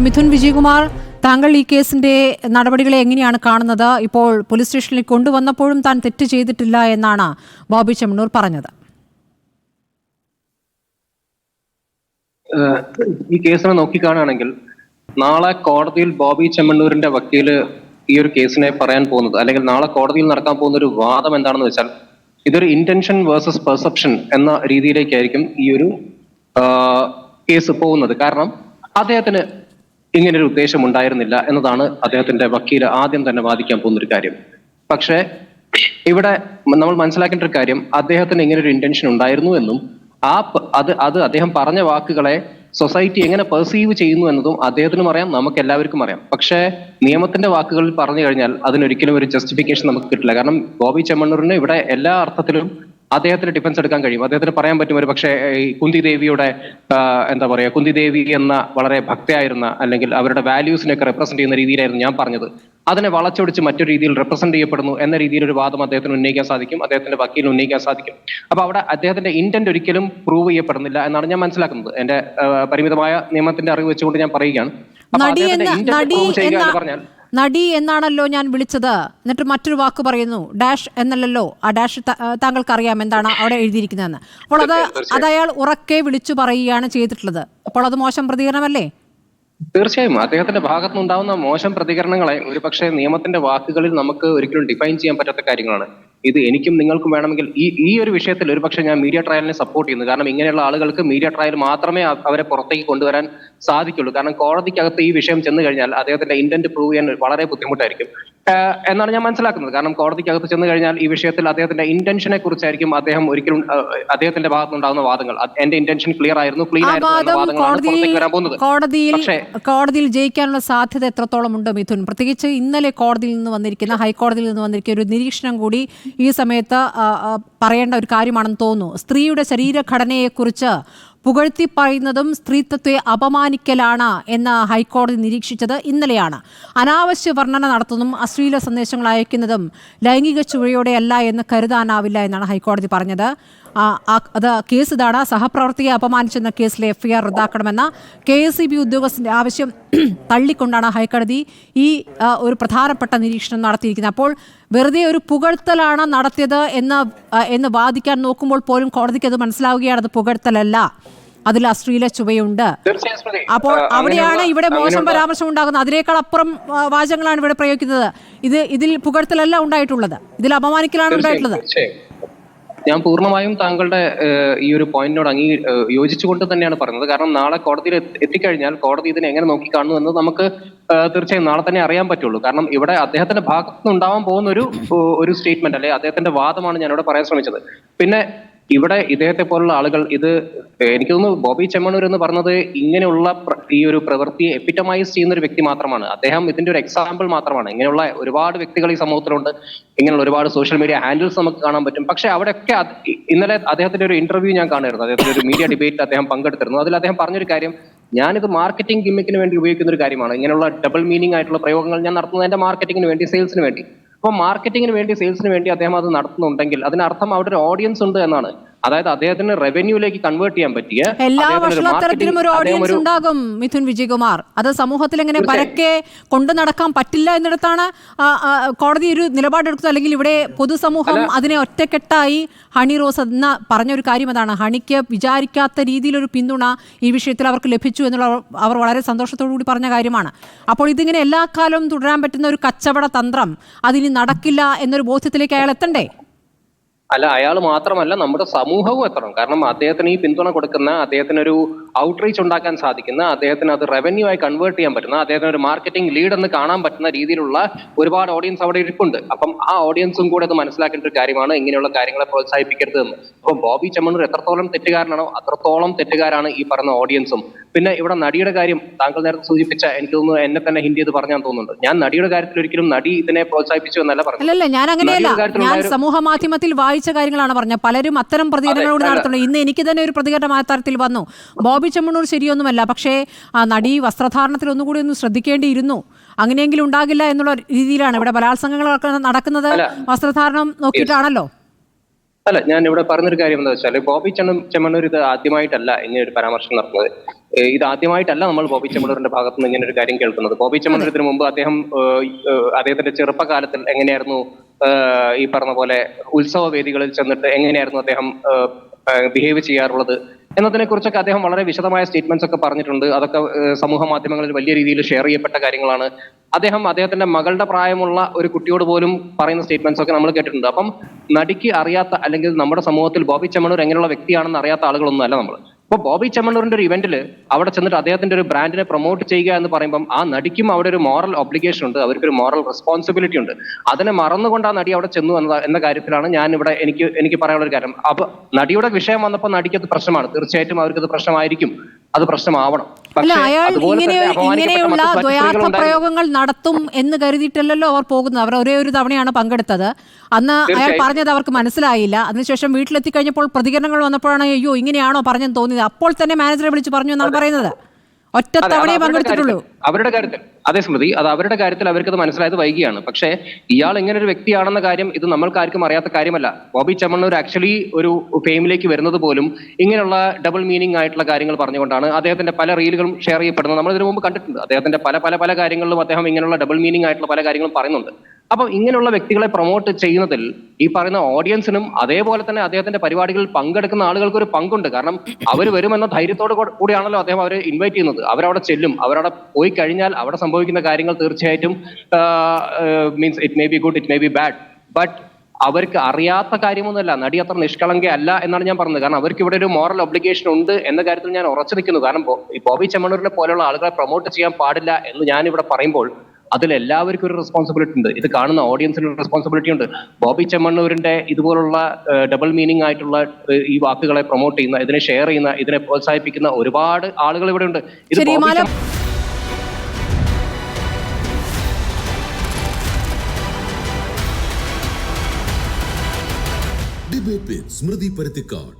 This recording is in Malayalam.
മിഥുൻ വിജയകുമാർ, താങ്കൾ ഈ കേസിന്റെ നടപടികളെ എങ്ങനെയാണ് കാണുന്നത്? ഇപ്പോൾ പോലീസ് സ്റ്റേഷനിൽ കൊണ്ടുവന്നപ്പോഴും താൻ തെറ്റ് ചെയ്തിട്ടില്ല എന്നാണ് ബോബി ചെമ്മണ്ണൂർ പറഞ്ഞത്. ഈ കേസിനെ നോക്കിക്കാണുകയാണെങ്കിൽ നാളെ കോടതിയിൽ ബോബി ചെമ്മണ്ണൂരിന്റെ വക്കീല് ഈ ഒരു കേസിനെ പറയാൻ പോകുന്നത്, അല്ലെങ്കിൽ നാളെ കോടതിയിൽ നടക്കാൻ പോകുന്ന ഒരു വാദം എന്താണെന്ന് വെച്ചാൽ ഇതൊരു ഇന്റൻഷൻ വേഴ്സസ് പെർസെപ്ഷൻ എന്ന രീതിയിലേക്കായിരിക്കും ഈ ഒരു കേസ് പോകുന്നത്. കാരണം അദ്ദേഹത്തിന് ഇങ്ങനൊരു ഉദ്ദേശം ഉണ്ടായിരുന്നില്ല എന്നതാണ് അദ്ദേഹത്തിന്റെ വക്കീല് ആദ്യം തന്നെ വാദിക്കാൻ പോകുന്ന ഒരു കാര്യം. പക്ഷേ ഇവിടെ നമ്മൾ മനസ്സിലാക്കേണ്ട ഒരു കാര്യം, അദ്ദേഹത്തിന് ഇങ്ങനൊരു ഇന്റൻഷൻ ഉണ്ടായിരുന്നു എന്നും അത് അദ്ദേഹം പറഞ്ഞ വാക്കുകളെ സൊസൈറ്റി എങ്ങനെ പെർസീവ് ചെയ്യുന്നു എന്നതും അദ്ദേഹത്തിനും അറിയാം, നമുക്ക് എല്ലാവർക്കും അറിയാം. പക്ഷേ നിയമത്തിന്റെ വാക്കുകളിൽ പറഞ്ഞു കഴിഞ്ഞാൽ അതിനൊരിക്കലും ഒരു ജസ്റ്റിഫിക്കേഷൻ നമുക്ക് കിട്ടില്ല. കാരണം ബോബി ചെമ്മണ്ണൂരിന് ഇവിടെ എല്ലാ അർത്ഥത്തിലും അദ്ദേഹത്തിന് ഡിഫൻസ് എടുക്കാൻ കഴിയും. അദ്ദേഹത്തിന് പറയാൻ പറ്റും, ഒരു പക്ഷേ കുന്തി ദേവിയുടെ എന്താ പറയാ, കുന്തി ദേവി എന്ന വളരെ ഭക്തയായിരുന്ന, അല്ലെങ്കിൽ അവരുടെ വാല്യൂസിനെയൊക്കെ റെപ്രസെന്റ് ചെയ്യുന്ന രീതിയിലായിരുന്നു ഞാൻ പറഞ്ഞത്, അതിനെ വളച്ചൊടിച്ച് മറ്റൊരു രീതിയിൽ റെപ്രസെന്റ് ചെയ്യപ്പെടുന്നു എന്ന രീതിയിൽ ഒരു വാദം അദ്ദേഹത്തിന് ഉന്നയിക്കാൻ സാധിക്കും, അദ്ദേഹത്തിന്റെ വക്കീലിന് ഉന്നയിക്കാൻ സാധിക്കും. അപ്പൊ അവിടെ അദ്ദേഹത്തിന്റെ ഇന്റന്റ് ഒരിക്കലും പ്രൂവ് ചെയ്യപ്പെടുന്നില്ല എന്നാണ് ഞാൻ മനസ്സിലാക്കുന്നത്. എന്റെ പരിമിതമായ നിയമത്തിന്റെ അറിവ് വെച്ചുകൊണ്ട് ഞാൻ പറയുകയാണ്. പറഞ്ഞാൽ നടി എന്നാണല്ലോ ഞാൻ വിളിച്ചത്, എന്നിട്ട് മറ്റൊരു വാക്ക് പറയുന്നു ഡാഷ് എന്നല്ലല്ലോ. ആ ഡാഷ് താങ്കൾക്ക് അറിയാം എന്താണ് അവിടെ എഴുതിയിരിക്കുന്നതെന്ന്. അപ്പോൾ അത് അയാൾ ഉറക്കെ വിളിച്ചു പറയുകയാണ് ചെയ്തിട്ടുള്ളത്. അപ്പോൾ അത് മോശം പ്രതികരണമല്ലേ? തീർച്ചയായും അദ്ദേഹത്തിന്റെ ഭാഗത്തുനിന്നുണ്ടാവുന്ന മോശം പ്രതികരണങ്ങളെ ഒരു പക്ഷേ നിയമത്തിന്റെ വാക്കുകളിൽ നമുക്ക് ഒരിക്കലും ഡിഫൈൻ ചെയ്യാൻ പറ്റാത്ത കാര്യങ്ങളാണ്. ഇത് എനിക്കും നിങ്ങൾക്കും വേണമെങ്കിൽ ഈ ഒരു വിഷയത്തിൽ ഒരു പക്ഷേ ഞാൻ മീഡിയ ട്രയലിനെ സപ്പോർട്ട് ചെയ്യുന്നു. കാരണം ഇങ്ങനെയുള്ള ആളുകൾക്ക് മീഡിയ ട്രയൽ മാത്രമേ അവരെ പുറത്തേക്ക് കൊണ്ടുവരാൻ സാധിക്കുള്ളൂ. കാരണം കോടതിക്കകത്ത് ഈ വിഷയം ചെന്ന് കഴിഞ്ഞാൽ അദ്ദേഹത്തിന്റെ ഇന്റന്റ് പ്രൂവ് ചെയ്യാൻ വളരെ ബുദ്ധിമുട്ടായിരിക്കും എന്നാണ് ഞാൻ മനസ്സിലാക്കുന്നത്. കാരണം കോടതിക്കകത്ത് ചെന്ന് കഴിഞ്ഞാൽ ഈ വിഷയത്തിൽ അദ്ദേഹത്തിന്റെ ഇന്റൻഷനെ കുറിച്ചായിരിക്കും അദ്ദേഹം ഒരിക്കലും അദ്ദേഹത്തിന്റെ ഭാഗത്തുനിന്നുണ്ടാകുന്ന വാദങ്ങൾ, എന്റെ ഇന്റൻഷൻ ക്ലിയർ ആയിരുന്നു, ക്ലീൻ ആയിരുന്നു. കോടതിയിൽ ജയിക്കാനുള്ള സാധ്യത എത്രത്തോളം ഉണ്ട് മിഥുൻ? പ്രത്യേകിച്ച് ഇന്നലെ കോടതിയിൽ നിന്ന് വന്നിരിക്കുന്ന, ഹൈക്കോടതിയിൽ നിന്ന് വന്നിരിക്കുന്ന ഒരു നിരീക്ഷണം കൂടി ഈ സമയത്ത് പറയേണ്ട ഒരു കാര്യമാണെന്ന് തോന്നുന്നു. സ്ത്രീയുടെ ശരീരഘടനയെക്കുറിച്ച് പുകഴ്ത്തി പറയുന്നതും സ്ത്രീത്വത്തെ അപമാനിക്കലാണ് എന്ന് ഹൈക്കോടതി നിരീക്ഷിച്ചത് ഇന്നലെയാണ്. അനാവശ്യ വർണ്ണന നടത്തുന്നതും അശ്ലീല സന്ദേശങ്ങൾ അയക്കുന്നതും ലൈംഗിക ചുവയോടെയല്ല എന്ന് കരുതാനാവില്ല എന്നാണ് ഹൈക്കോടതി പറഞ്ഞത്. അത് കേസ് ഇതാണ്: സഹപ്രവർത്തകയെ അപമാനിച്ചെന്ന കേസിലെ എഫ്ഐആർ റദ്ദാക്കണമെന്ന KSEB ഉദ്യോഗസ്ഥന്റെ ആവശ്യം തള്ളിക്കൊണ്ടാണ് ഹൈക്കോടതി ഈ ഒരു പ്രധാനപ്പെട്ട നിരീക്ഷണം നടത്തിയിരിക്കുന്നത്. അപ്പോൾ വെറുതെ ഒരു പുകഴ്ത്തലാണ് നടത്തിയത് എന്ന് വാദിക്കാൻ നോക്കുമ്പോൾ പോലും കോടതിക്ക് അത് മനസ്സിലാവുകയാണ് അത് പുകഴ്ത്തലല്ല, അതിൽ അശ്ലീല ചുവയുണ്ട്. അപ്പോൾ അവിടെയാണ് ഇവിടെ മോശം പരാമർശം ഉണ്ടാകുന്നത്. അതിനേക്കാൾ അപ്പുറം വാചകങ്ങളാണ് ഇവിടെ പ്രയോഗിക്കുന്നത്. ഇതിൽ പുകഴ്ത്തലല്ല ഉണ്ടായിട്ടുള്ളത്, ഇതിൽ അപമാനിക്കലാണ് ഉണ്ടായിട്ടുള്ളത്. ഞാൻ പൂർണ്ണമായും താങ്കളുടെ ഈ ഒരു പോയിന്റിനോട് യോജിച്ചുകൊണ്ട് തന്നെയാണ് പറയുന്നത്. കാരണം നാളെ കോടതിയിൽ എത്തിക്കഴിഞ്ഞാൽ കോടതി ഇതിനെ എങ്ങനെ നോക്കിക്കാണുന്നു എന്ന് നമുക്ക് തീർച്ചയായും നാളെ തന്നെ അറിയാൻ പറ്റുള്ളൂ. കാരണം ഇവിടെ അദ്ദേഹത്തിന്റെ ഭാഗത്തുനിന്ന് ഉണ്ടാവാൻ പോകുന്ന ഒരു സ്റ്റേറ്റ്മെന്റ്, അല്ലെ അദ്ദേഹത്തിന്റെ വാദമാണ് ഞാനിവിടെ പറയാൻ ശ്രമിച്ചത്. പിന്നെ ഇവിടെ ഇദ്ദേഹത്തെ പോലുള്ള ആളുകൾ, ഇത് എനിക്ക് തോന്നുന്നു ബോബി ചെമ്മണ്ണൂർ എന്ന് പറഞ്ഞത് ഇങ്ങനെയുള്ള ഈ ഒരു പ്രവൃത്തിയെ എപ്പിറ്റമൈസ് ചെയ്യുന്ന ഒരു വ്യക്തി മാത്രമാണ്. അദ്ദേഹം ഇതിന്റെ ഒരു എക്സാമ്പിൾ മാത്രമാണ്. ഇങ്ങനെയുള്ള ഒരുപാട് വ്യക്തികൾ ഈ സമൂഹത്തിലുണ്ട്, ഇങ്ങനെയുള്ള ഒരുപാട് സോഷ്യൽ മീഡിയ ഹാൻഡിൽസ് നമുക്ക് കാണാൻ പറ്റും. പക്ഷെ അവിടെയൊക്കെ ഇന്നലെ അദ്ദേഹത്തിന്റെ ഒരു ഇന്റർവ്യൂ ഞാൻ കാണുമായിരുന്നു, അദ്ദേഹത്തിന്റെ ഒരു മീഡിയ ഡിബേറ്റിൽ അദ്ദേഹം പങ്കെടുത്തിരുന്നു. അതിൽ അദ്ദേഹം പറഞ്ഞൊരു കാര്യം, ഞാനിത് മാർക്കറ്റിംഗ് ഗിമ്മിക്കിന് വേണ്ടി ഉപയോഗിക്കുന്ന ഒരു കാര്യമാണ്. ഇങ്ങനെയുള്ള ഡബിൾ മീനിങ് ആയിട്ടുള്ള പ്രയോഗങ്ങൾ ഞാൻ നടത്തുന്നത് എന്റെ മാർക്കറ്റിംഗിന് വേണ്ടി, സെയിൽസിന് വേണ്ടി. അപ്പൊ മാർക്കറ്റിംഗിന് വേണ്ടി, സെയിൽസിന് വേണ്ടി അദ്ദേഹം അത് നടത്തുന്നുണ്ടെങ്കിൽ അതിനർത്ഥം അവിടെ ഒരു ഓഡിയൻസ് ഉണ്ട് എന്നാണ്. അതായത് അദ്ദേഹത്തിന് റവന്യൂലേക്ക് കൺവേർട്ട് ചെയ്യാൻ പറ്റിയ എല്ലാ വഷളത്തരത്തിലും ഒരു ഓഡിയൻസ് ഉണ്ടാകും മിഥുൻ വിജയകുമാർ. അത് സമൂഹത്തിൽ എങ്ങനെ പരക്കെ കൊണ്ടു നടക്കാൻ പറ്റില്ല എന്നിടത്താണ് കോടതി ഒരു നിലപാടെടുത്തത്. അല്ലെങ്കിൽ ഇവിടെ പൊതുസമൂഹം അതിനെ ഒറ്റക്കെട്ടായി, ഹണി റോസ് എന്ന പറഞ്ഞൊരു കാര്യം അതാണ്, ഹണിക്ക് വിചാരിക്കാത്ത രീതിയിലൊരു പിന്തുണ ഈ വിഷയത്തിൽ അവർക്ക് ലഭിച്ചു എന്നുള്ള അവർ വളരെ സന്തോഷത്തോടു കൂടി പറഞ്ഞ കാര്യമാണ്. അപ്പോൾ ഇതിങ്ങനെ എല്ലാ കാലവും തുടരാൻ പറ്റുന്ന ഒരു കച്ചവട തന്ത്രം അതിന് നടക്കില്ല എന്നൊരു ബോധ്യത്തിലേക്ക് അയാൾ എത്തണ്ടേ? അല്ല, അയാൾ മാത്രമല്ല, നമ്മുടെ സമൂഹവും എത്തണം. കാരണം അദ്ദേഹത്തിന് ഈ പിന്തുണ കൊടുക്കുന്ന, അദ്ദേഹത്തിന് ഒരു ഔട്ട്റീച്ച് ഉണ്ടാക്കാൻ സാധിക്കുന്ന, അദ്ദേഹത്തിന് അത് റവന്യൂ ആയി കൺവേർട്ട് ചെയ്യാൻ പറ്റുന്ന, അദ്ദേഹത്തിന് ഒരു മാർക്കറ്റിംഗ് ലീഡ് എന്ന് കാണാൻ പറ്റുന്ന രീതിയിലുള്ള ഒരുപാട് ഓഡിയൻസ് അവിടെ ഇരിപ്പുണ്ട്. അപ്പം ആ ഓഡിയൻസും കൂടെ അത് മനസ്സിലാക്കേണ്ട ഒരു കാര്യമാണ് ഇങ്ങനെയുള്ള കാര്യങ്ങളെ പ്രോത്സാഹിപ്പിക്കരുത് എന്ന്. അപ്പം ബോബി ചെമ്മണ്ണൂർ എത്രത്തോളം തെറ്റുകാരനാണോ അത്രത്തോളം തെറ്റുകാരാണ് ഈ പറഞ്ഞ ഓഡിയൻസും. പിന്നെ ഇവിടെ നടിയുടെ കാര്യം താങ്കൾ നേരത്തെ സൂചിപ്പിച്ച, എനിക്ക് തോന്നുന്നു എന്നെ തന്നെ ഹിന്ദി ഇത് പറഞ്ഞാൽ തോന്നുന്നുണ്ട്. ഞാൻ നടിയുടെ കാര്യത്തിൽ ഒരിക്കലും നടി ഇതിനെ പ്രോത്സാഹിപ്പിച്ചു എന്നല്ല പറഞ്ഞത്. അല്ലല്ല, ഞാൻ അങ്ങനെയല്ല, ഞാൻ സമൂഹ മാധ്യമത്തിൽ വായിച്ച കാര്യങ്ങളാണ് പറഞ്ഞത്. പലരും അത്തരം പ്രതികരണങ്ങളോട് നടത്തുന്നുണ്ട്. ഇന്ന് എനിക്ക് തന്നെ ഒരു പ്രതികരണം ആ തരത്തിൽ വന്നു. ബോബി ചെമ്മണ്ണൂർ ശരിയൊന്നുമല്ല, പക്ഷേ നടി വസ്ത്രധാരണത്തിൽ ഒന്നുകൂടി ഒന്ന് ശ്രദ്ധിക്കേണ്ടിയിരുന്നു, അങ്ങനെയെങ്കിലും ഉണ്ടാകില്ല എന്നുള്ള രീതിയിലാണ് ഇവിടെ ബലാത്സംഗങ്ങളൊക്കെ നടക്കുന്നത്. വസ്ത്രധാരണം നോക്കിയിട്ടാണല്ലോ. അല്ല, ഞാൻ ഇവിടെ പറഞ്ഞൊരു കാര്യം എന്താ വെച്ചാൽ, ബോബി ചെമ്മണ്ണൂർ ഇത് ആദ്യമായിട്ടല്ല ഇങ്ങനെ ഒരു പരാമർശം നടത്തുന്നത്. ഇത് ആദ്യമായിട്ടല്ല നമ്മൾ ബോബി ചെമ്മണ്ണൂരിന്റെ ഭാഗത്ത് നിന്ന് ഇങ്ങനെ ഒരു കാര്യം കേൾക്കുന്നത്. ബോബി ചെമ്മണ്ണൂർ ഇതിനു മുമ്പ് അദ്ദേഹത്തിന്റെ ചെറുപ്പകാലത്തിൽ എങ്ങനെയായിരുന്നു ഈ പറഞ്ഞ പോലെ ഉത്സവ വേദികളിൽ ചെന്നിട്ട് എങ്ങനെയായിരുന്നു അദ്ദേഹം ബിഹേവ് ചെയ്യാറുള്ളത് എന്നതിനെ കുറിച്ചൊക്കെ അദ്ദേഹം വളരെ വിശദമായ സ്റ്റേറ്റ്മെന്റ്സ് ഒക്കെ പറഞ്ഞിട്ടുണ്ട്. അതൊക്കെ സമൂഹ മാധ്യമങ്ങളിൽ വലിയ രീതിയിൽ ഷെയർ ചെയ്യപ്പെട്ട കാര്യങ്ങളാണ്. അദ്ദേഹത്തിന്റെ മകളുടെ പ്രായമുള്ള ഒരു കുട്ടിയോട് പോലും പറയുന്ന സ്റ്റേറ്റ്മെന്റ്സ് ഒക്കെ നമ്മൾ കേട്ടിട്ടുണ്ട്. അപ്പം നടിക്ക് അറിയാത്ത, അല്ലെങ്കിൽ നമ്മുടെ സമൂഹത്തിൽ ബോബി ചെമ്മണ്ണൂർ എങ്ങനെയുള്ള വ്യക്തിയാണെന്ന് അറിയാത്ത ആളുകളൊന്നും അല്ല നമ്മൾ. ഇപ്പൊ ബോബി ചെമ്മണ്ണൂരിന്റെ ഒരു ഇവന്റിൽ അവിടെ ചെന്നിട്ട് അദ്ദേഹത്തിന്റെ ഒരു ബ്രാൻഡിനെ പ്രൊമോട്ട് ചെയ്യുക എന്ന് പറയുമ്പോൾ ആ നടിക്കും അവിടെ ഒരു മോറൽ ഒബ്ലിഗേഷൻ ഉണ്ട്, അവർക്കൊരു മോറൽ റെസ്പോൺസിബിലിറ്റി ഉണ്ട്. അതിനെ മറന്നുകൊണ്ട് ആ നടി അവിടെ ചെന്നു എന്ന കാര്യത്തിലാണ് ഞാൻ ഇവിടെ എനിക്ക് പറയാനുള്ള ഒരു കാര്യം. അപ്പൊ നടിയുടെ വിഷയം വന്നപ്പോൾ നടിക്ക് അത് പ്രശ്നമാണ്, തീർച്ചയായിട്ടും അവർക്കത് പ്രശ്നമായിരിക്കും, അത് പ്രശ്നമാവണം. അല്ല, അയാൾ ഇങ്ങനെയുള്ള ദ്വയാർത്ഥ പ്രയോഗങ്ങൾ നടത്തും എന്ന് കരുതിയിട്ടല്ലോ അവർ പോകുന്നത്. അവർ ഒരേ ഒരു തവണയാണ് പങ്കെടുത്തത്. അന്ന് അയാൾ പറഞ്ഞത് അവർക്ക് മനസ്സിലായില്ല. അതിനുശേഷം വീട്ടിലെത്തി കഴിഞ്ഞപ്പോൾ പ്രതികരണങ്ങൾ വന്നപ്പോഴാണ് അയ്യോ ഇങ്ങനെയാണോ പറഞ്ഞെന്ന് തോന്നിയത്. അപ്പോൾ തന്നെ മാനേജറെ വിളിച്ച് പറഞ്ഞു എന്നാണ് പറയുന്നത്. ഒറ്റ തവണയെ പങ്കെടുത്തിട്ടുള്ളൂ അവരുടെ കാര്യത്തിൽ. അതേ സ്മൃതി, അത് അവരുടെ കാര്യത്തിൽ അവർക്കത് മനസ്സിലായത് വൈകിയാണ്. പക്ഷേ ഇയാൾ ഇങ്ങനെ ഒരു വ്യക്തിയാണെന്ന കാര്യം ഇത് നമ്മൾക്കാർക്കും അറിയാത്ത കാര്യമല്ല. ബോബി ചെമ്മണ്ണൂർ ആക്ച്വലി ഒരു ഫെയിമിലേക്ക് വരുന്നത് പോലും ഇങ്ങനെയുള്ള ഡബിൾ മീനിങ് ആയിട്ടുള്ള കാര്യങ്ങൾ പറഞ്ഞുകൊണ്ടാണ്. അദ്ദേഹത്തിന്റെ പല റീലുകളും ഷെയർ ചെയ്യപ്പെടുന്നത് നമ്മൾ ഇതിനു മുമ്പ് കണ്ടിട്ടുണ്ട്. അദ്ദേഹത്തിന്റെ പല കാര്യങ്ങളിലും അദ്ദേഹം ഇങ്ങനെയുള്ള ഡബിൾ മീനിങ് ആയിട്ടുള്ള പല കാര്യങ്ങളും പറയുന്നുണ്ട്. അപ്പൊ ഇങ്ങനെയുള്ള വ്യക്തികളെ പ്രൊമോട്ട് ചെയ്യുന്നതിൽ ഈ പറയുന്ന ഓഡിയൻസിനും അതേപോലെ തന്നെ അദ്ദേഹത്തിന്റെ പരിപാടികളിൽ പങ്കെടുക്കുന്ന ആളുകൾക്ക് ഒരു പങ്കുണ്ട്. കാരണം അവർ വരുമെന്ന ധൈര്യത്തോട് കൂടിയാണല്ലോ അദ്ദേഹം അവരെ ഇൻവൈറ്റ് ചെയ്യുന്നത്. അവരവിടെ ചെല്ലും, അവരവിടെ പോയി കഴിഞ്ഞാൽ അവിടെ സംഭവിക്കുന്ന കാര്യങ്ങൾ തീർച്ചയായിട്ടും means it may be good, it may be bad, but അവർക്ക് അറിയാത്ത കാര്യമൊന്നുമല്ല. നടി അത്ര നിഷ്കളങ്ക അല്ല എന്നാണ് ഞാൻ പറഞ്ഞത്. കാരണം അവർക്ക് ഇവിടെ ഒരു മോറൽ ഒബ്ലിഗേഷൻ ഉണ്ട് എന്ന കാര്യത്തിൽ ഞാൻ ഉറച്ചു നിൽക്കുന്നു. കാരണം ബോബി ചെമ്മണ്ണൂരിനെ പോലെയുള്ള ആളുകളെ പ്രൊമോട്ട് ചെയ്യാൻ പാടില്ല എന്ന് ഞാൻ ഇവിടെ പറയുമ്പോൾ അതിൽ എല്ലാവർക്കും ഒരു റെസ്പോൺസിബിലിറ്റി ഉണ്ട്. ഇത് കാണുന്ന ഓഡിയൻസിന് ഒരു റെസ്പോൺസിബിലിറ്റി ഉണ്ട്. ബോബി ചെമ്മണ്ണൂരിന്റെ ഇതുപോലുള്ള ഡബിൾ മീനിങ് ആയിട്ടുള്ള ഈ വാക്കുകളെ പ്രൊമോട്ട് ചെയ്യുന്ന, ഇതിനെ ഷെയർ ചെയ്യുന്ന, ഇതിനെ പ്രോത്സാഹിപ്പിക്കുന്ന ഒരുപാട് ആളുകൾ ഇവിടെ ഉണ്ട്. ഇത് ഡിബേറ്റ് വിത്ത് സ്മൃതി പരുത്തിക്കാട്.